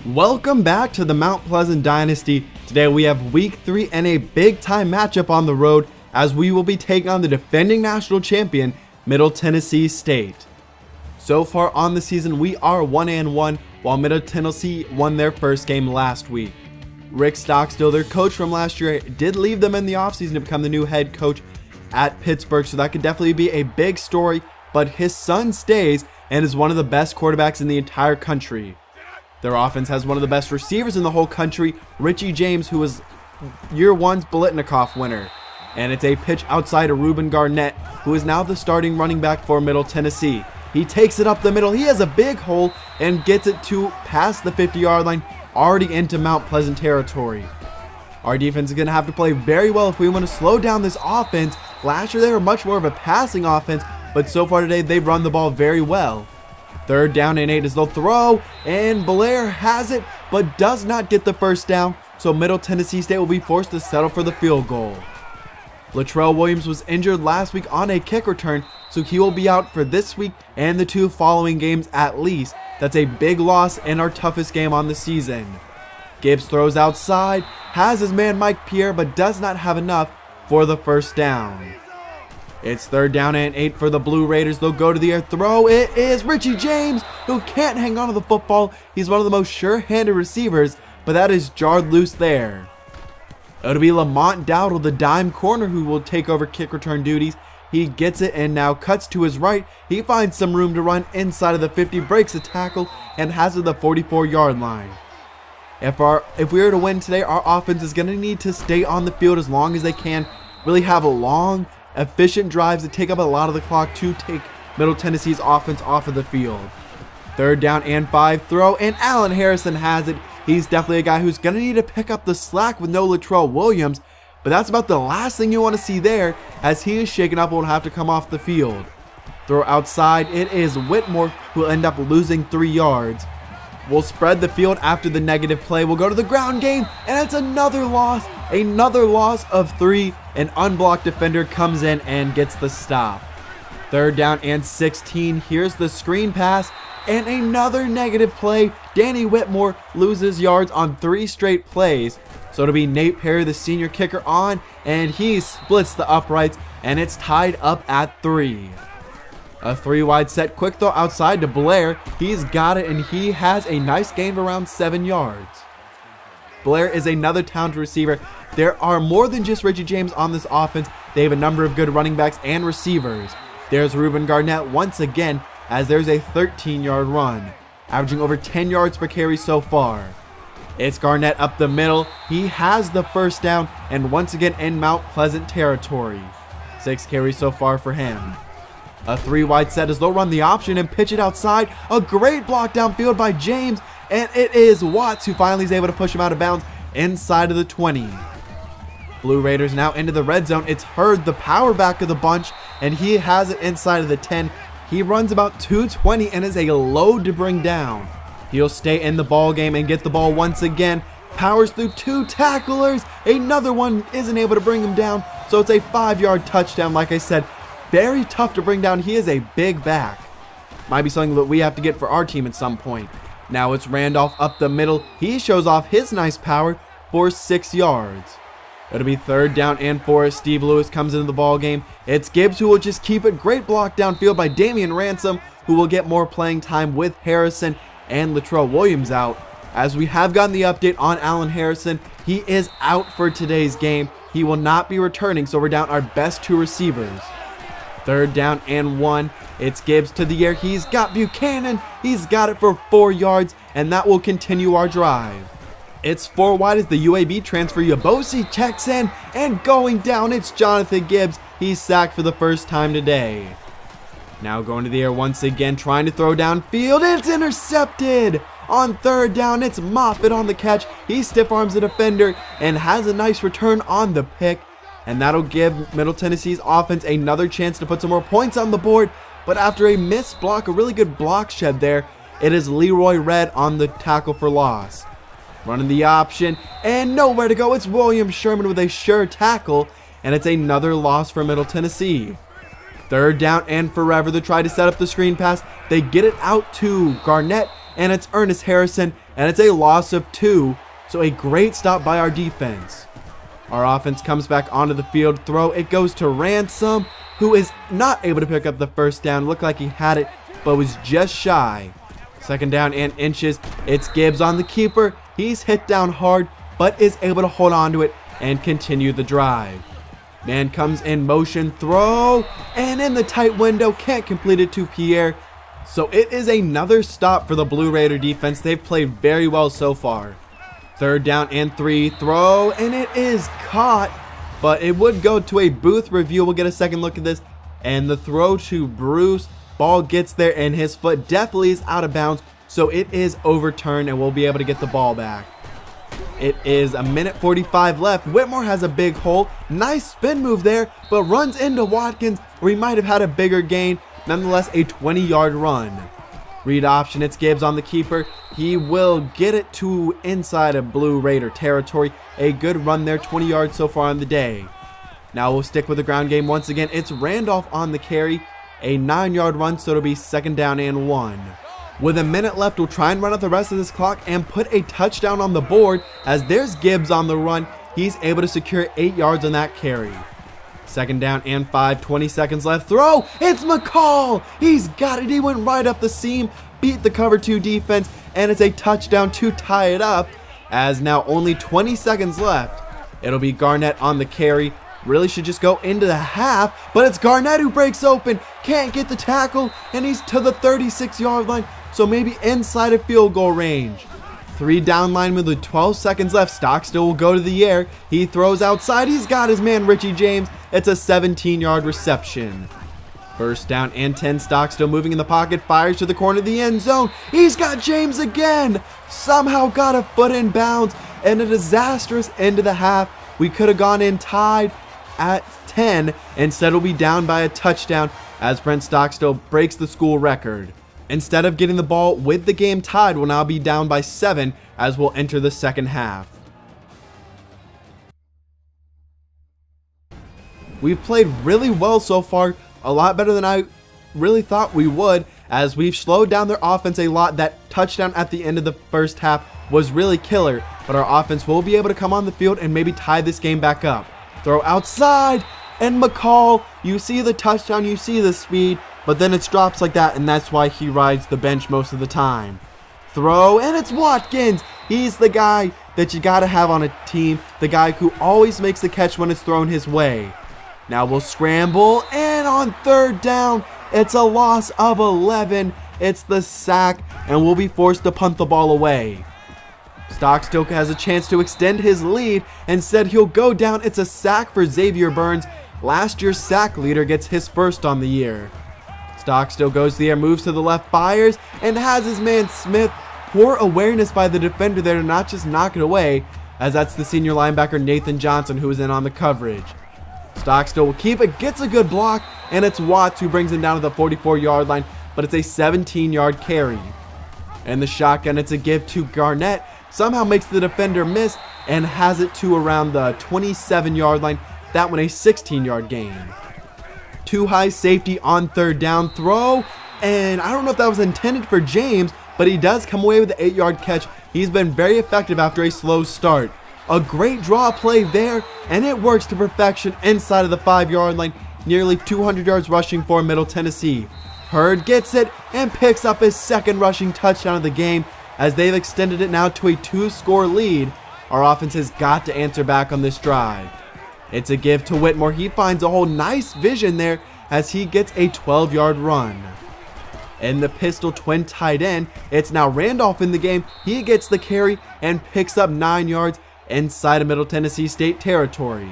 Welcome back to the Mount Pleasant Dynasty. Today we have week 3 and a big time matchup on the road as we will be taking on the defending national champion, Middle Tennessee State. So far on the season we are 1-1 while Middle Tennessee won their first game last week. Rick Stockstill, their coach from last year, did leave them in the offseason to become the new head coach at Pittsburgh, so that could definitely be a big story, but his son stays and is one of the best quarterbacks in the entire country. Their offense has one of the best receivers in the whole country, Richie James, who was year one's Biletnikoff winner. And it's a pitch outside of Reuben Garnett, who is now the starting running back for Middle Tennessee. He takes it up the middle, he has a big hole, and gets it to past the 50-yard line, already into Mount Pleasant territory. Our defense is going to have to play very well if we want to slow down this offense. Last year they were much more of a passing offense, but so far today they've run the ball very well. 3rd down and 8 as they'll throw, and Blair has it, but does not get the first down, so Middle Tennessee State will be forced to settle for the field goal. Latrell Williams was injured last week on a kick return, so he will be out for this week and the 2 following games at least. That's a big loss in our toughest game on the season. Gibbs throws outside, has his man Mike Pierre, but does not have enough for the first down. It's 3rd down and 8 for the Blue Raiders. They'll go to the air throw. It is Richie James, who can't hang on to the football. He's one of the most sure-handed receivers, but that is jarred loose there. It'll be Lamont Dowdle, the dime corner, who will take over kick return duties. He gets it and now cuts to his right. He finds some room to run inside of the 50, breaks a tackle, and has it at the 44-yard line. If we were to win today, our offense is going to need to stay on the field as long as they can, really have a long, efficient drives that take up a lot of the clock to take Middle Tennessee's offense off of the field. 3rd down and 5 throw, and Allen Harrison has it. He's definitely a guy who's going to need to pick up the slack with no Latrell Williams, but that's about the last thing you want to see there, as he is shaken up and will have to come off the field. Throw outside, it is Whitmore, who will end up losing 3 yards. We'll spread the field after the negative play. We'll go to the ground game, and it's another loss of 3. An unblocked defender comes in and gets the stop. 3rd down and 16. Here's the screen pass, and another negative play. Danny Whitmore loses yards on 3 straight plays. So it'll be Nate Perry, the senior kicker, on, and he splits the uprights, and it's tied up at 3. A 3-wide set, quick throw outside to Blair. He's got it, and he has a nice gain of around 7 yards. Blair is another talented receiver. There are more than just Richie James on this offense. They have a number of good running backs and receivers. There's Reuben Garnett once again, as there's a 13-yard run, averaging over 10 yards per carry so far. It's Garnett up the middle. He has the first down, and once again in Mount Pleasant territory. 6 carries so far for him. A 3-wide set as they'll run the option and pitch it outside. A great block downfield by James, and it is Watts who finally is able to push him out of bounds inside of the 20. Blue Raiders now into the red zone. It's Hurd, the power back of the bunch, and he has it inside of the 10. He runs about 220 and is a load to bring down. He'll stay in the ball game and get the ball once again. Powers through 2 tacklers. Another one isn't able to bring him down, so it's a 5-yard touchdown. Like I said, very tough to bring down. He is a big back. Might be something that we have to get for our team at some point. Now it's Randolph up the middle. He shows off his nice power for 6 yards. It'll be 3rd down and 4 as Steve Lewis comes into the ball game. It's Gibbs who will just keep it. Great block downfield by Damian Ransom, who will get more playing time with Harrison and Latrell Williams out. As we have gotten the update on Allen Harrison, he is out for today's game. He will not be returning, so we're down our best 2 receivers. 3rd down and 1. It's Gibbs to the air. He's got Buchanan. He's got it for 4 yards, and that will continue our drive. It's 4 wide as the UAB transfer. Yabosi checks in, and going down, it's Jonathan Gibbs. He's sacked for the first time today. Now going to the air once again, trying to throw downfield. It's intercepted. On 3rd down, it's Moffitt on the catch. He stiff arms the defender and has a nice return on the pick. And that'll give Middle Tennessee's offense another chance to put some more points on the board. But after a missed block, a really good block shed there, it is Leroy Red on the tackle for loss. Running the option, and nowhere to go. It's William Sherman with a sure tackle, and it's another loss for Middle Tennessee. 3rd down and forever. They try to set up the screen pass. They get it out to Garnett, and it's Ernest Harrison, and it's a loss of 2. So a great stop by our defense. Our offense comes back onto the field. Throw, it goes to Ransom, who is not able to pick up the first down. Looked like he had it, but was just shy. Second down and inches. It's Gibbs on the keeper. He's hit down hard, but is able to hold on to it and continue the drive. Man comes in motion, throw, and in the tight window, can't complete it to Pierre. So it is another stop for the Blue Raider defense. They've played very well so far. Third down and 3, throw, and it is caught, but it would go to a booth review. We'll get a second look at this, and the throw to Bruce, ball gets there, and his foot definitely is out of bounds, so it is overturned, and we'll be able to get the ball back. It is a minute 45 left. Whitmore has a big hole. Nice spin move there, but runs into Watkins, where he might have had a bigger gain. Nonetheless, a 20-yard run. Read option, it's Gibbs on the keeper. He will get it to inside of Blue Raider territory. A good run there, 20 yards so far on the day. Now we'll stick with the ground game once again. It's Randolph on the carry. A 9-yard run, so it'll be second down and 1. With a minute left, we'll try and run out the rest of this clock and put a touchdown on the board, as there's Gibbs on the run. He's able to secure 8 yards on that carry. Second down and 5, 20 seconds left. Throw, it's McCall. He's got it. He went right up the seam, beat the cover 2 defense, and it's a touchdown to tie it up, as now only 20 seconds left. It'll be Garnett on the carry. Really should just go into the half, but it's Garnett who breaks open. Can't get the tackle, and he's to the 36-yard line, so maybe inside of field goal range. 3 down linemen with 12 seconds left. Stockstill will go to the air. He throws outside. He's got his man Richie James. It's a 17-yard reception. First down and 10. Stockstill moving in the pocket. Fires to the corner of the end zone. He's got James again. Somehow got a foot in bounds, and a disastrous end of the half. We could have gone in tied at 10. Instead, we'll be down by a touchdown as Brent Stockstill breaks the school record. Instead of getting the ball with the game tied, we'll now be down by 7 as we'll enter the second half. We've played really well so far, a lot better than I really thought we would, as we've slowed down their offense a lot. That touchdown at the end of the first half was really killer, but our offense will be able to come on the field and maybe tie this game back up. Throw outside, and McCall, you see the touchdown, you see the speed, but then it's drops like that, and that's why he rides the bench most of the time. Throw, and it's Watkins. He's the guy that you got to have on a team, the guy who always makes the catch when it's thrown his way. Now we'll scramble, and on third down, it's a loss of 11. It's the sack, and we'll be forced to punt the ball away. Stockstill has a chance to extend his lead. Instead, he'll go down. It's a sack for Xavier Burns. Last year's sack leader gets his first on the year. Stockstill goes to the air, moves to the left, fires, and has his man Smith. Poor awareness by the defender there to not just knock it away, as that's the senior linebacker Nathan Johnson who is in on the coverage. Stockstill will keep it, gets a good block, and it's Watts who brings him down to the 44-yard line, but it's a 17-yard carry. And the shotgun, it's a give to Garnett, somehow makes the defender miss and has it to around the 27-yard line. That one a 16-yard gain. Too high safety on third down, throw, and I don't know if that was intended for James, but he does come away with the 8-yard catch. He's been very effective after a slow start. A great draw play there, and it works to perfection inside of the 5-yard line. Nearly 200 yards rushing for Middle Tennessee. Hurd gets it and picks up his second rushing touchdown of the game, as they've extended it now to a 2-score lead. Our offense has got to answer back on this drive. It's a give to Whitmore. He finds a whole nice vision there as he gets a 12-yard run. In the pistol twin tight end, it's now Randolph in the game. He gets the carry and picks up 9 yards inside of Middle Tennessee State territory.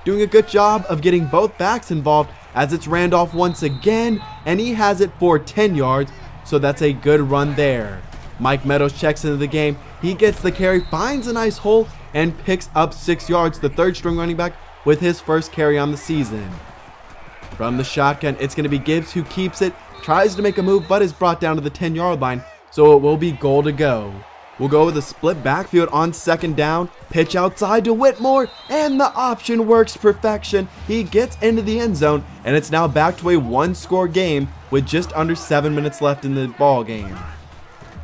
Doing a good job of getting both backs involved, as it's Randolph once again, and he has it for 10 yards, so that's a good run there. Mike Meadows checks into the game. He gets the carry, finds a nice hole, and picks up 6 yards, the third-string running back with his first carry on the season. From the shotgun, it's going to be Gibbs who keeps it, tries to make a move, but is brought down to the 10-yard line, so it will be goal to go. We'll go with a split backfield on second down, pitch outside to Whitmore, and the option works perfection. He gets into the end zone, and it's now back to a 1-score game with just under 7 minutes left in the ball game.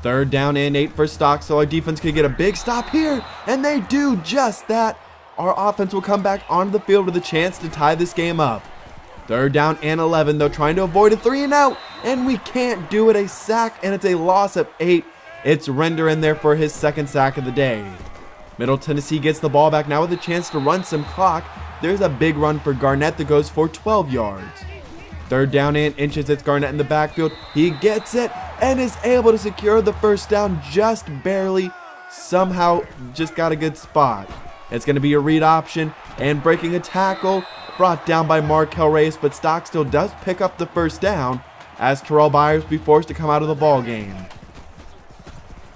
3rd down and 8 for Stock, so our defense could get a big stop here, and they do just that. Our offense will come back onto the field with a chance to tie this game up. 3rd down and 11, though, trying to avoid a 3 and out, and we can't do it. A sack, and it's a loss of 8. It's Render in there for his 2nd sack of the day. Middle Tennessee gets the ball back now with a chance to run some clock. There's a big run for Garnett that goes for 12 yards. 3rd down and inches, it's Garnett in the backfield. He gets it and is able to secure the 1st down just barely. Somehow just got a good spot. It's going to be a read option and breaking a tackle. Brought down by Markel Reyes, but Stock still does pick up the 1st down as Terrell Byers be forced to come out of the ball game.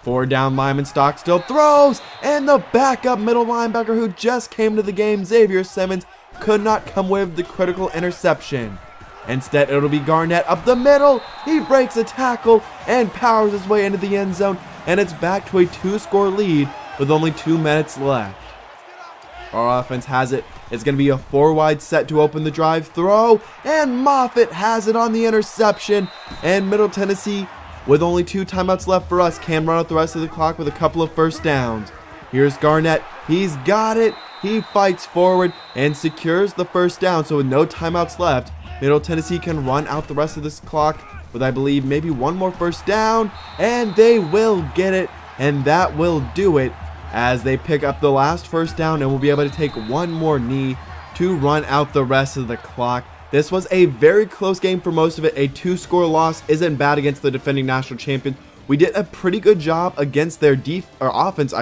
4th down lineman, Stock still throws, and the backup middle linebacker who just came to the game, Xavier Simmons, could not come with the critical interception. Instead, it'll be Garnett up the middle. He breaks a tackle and powers his way into the end zone, and it's back to a 2-score lead with only 2 minutes left. Our offense has it. It's going to be a 4-wide set to open the drive, throw, and Moffitt has it on the interception, and Middle Tennessee, with only 2 timeouts left for us, can run out the rest of the clock with a couple of 1st downs. Here's Garnett. He's got it. He fights forward and secures the 1st down, so with no timeouts left, Middle Tennessee can run out the rest of this clock with, I believe, maybe one more 1st down, and they will get it, and that will do it as they pick up the last 1st down and will be able to take one more knee to run out the rest of the clock. This was a very close game for most of it. A 2-score loss isn't bad against the defending national champions. We did a pretty good job against their offense,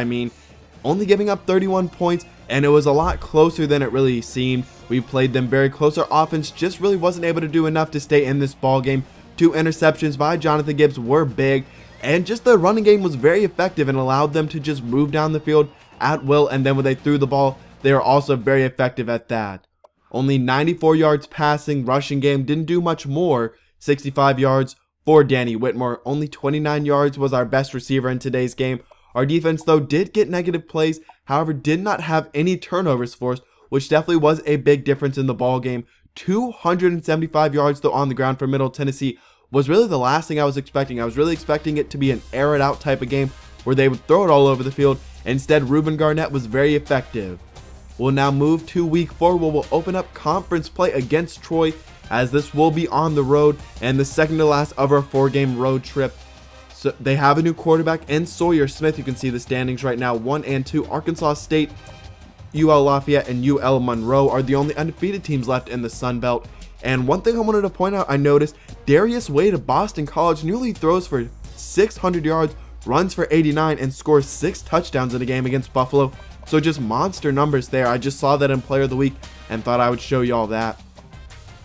only giving up 31 points, and it was a lot closer than it really seemed. We played them very close. Our offense just really wasn't able to do enough to stay in this ball game. 2 interceptions by Jonathan Gibbs were big, and just the running game was very effective and allowed them to just move down the field at will, and then when they threw the ball, they were also very effective at that. Only 94 yards passing, rushing game, didn't do much more. 65 yards for Danny Whitmore. Only 29 yards was our best receiver in today's game. Our defense, though, did get negative plays, however, did not have any turnovers for us, which definitely was a big difference in the ball game. 275 yards, though, on the ground for Middle Tennessee was really the last thing I was expecting. I was really expecting it to be an air it out type of game where they would throw it all over the field. Instead, Reuben Garnett was very effective. We'll now move to week 4 where we'll open up conference play against Troy, as this will be on the road and the second to last of our 4-game road trip. So they have a new quarterback in Sawyer Smith. You can see the standings right now, 1 and 2. Arkansas State, UL Lafayette, and UL Monroe are the only undefeated teams left in the Sun Belt. And one thing I wanted to point out, I noticed Darius Wade of Boston College nearly throws for 600 yards, runs for 89, and scores 6 touchdowns in a game against Buffalo. So just monster numbers there. I just saw that in Player of the Week and thought I would show you all that.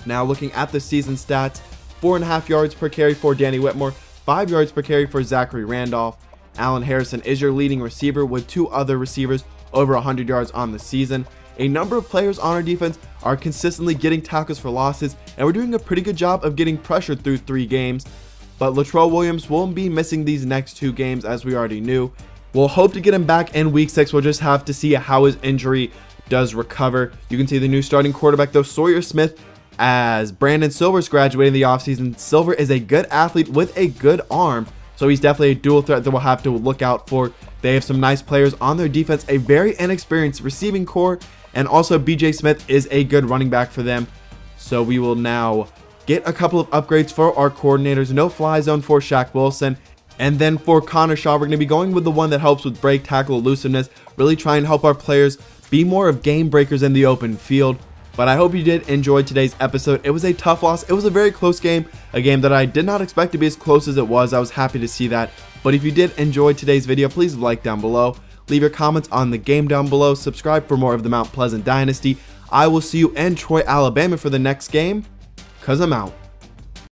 Now looking at the season stats, 4.5 yards per carry for Danny Whitmore, 5 yards per carry for Zachary Randolph. Allen Harrison is your leading receiver with 2 other receivers over 100 yards on the season. A number of players on our defense are consistently getting tackles for losses, and we're doing a pretty good job of getting pressure through 3 games. But Latrell Williams will be missing these next 2 games, as we already knew. We'll hope to get him back in week 6. We'll just have to see how his injury does recover. You can see the new starting quarterback, though, Sawyer Smith, as Brandon Silver's graduating the offseason. Silver is a good athlete with a good arm, so he's definitely a dual threat that we'll have to look out for. They have some nice players on their defense, a very inexperienced receiving core, and also BJ Smith is a good running back for them. So we will now get a couple of upgrades for our coordinators. No fly zone for Shaq Wilson. And then for Connor Shaw, we're going to be going with the one that helps with break tackle elusiveness, really try and help our players be more of game breakers in the open field. But I hope you did enjoy today's episode. It was a tough loss. It was a very close game, a game that I did not expect to be as close as it was. I was happy to see that. But if you did enjoy today's video, please like down below. Leave your comments on the game down below. Subscribe for more of the Mount Pleasant Dynasty. I will see you in Troy, Alabama for the next game, 'cause I'm out.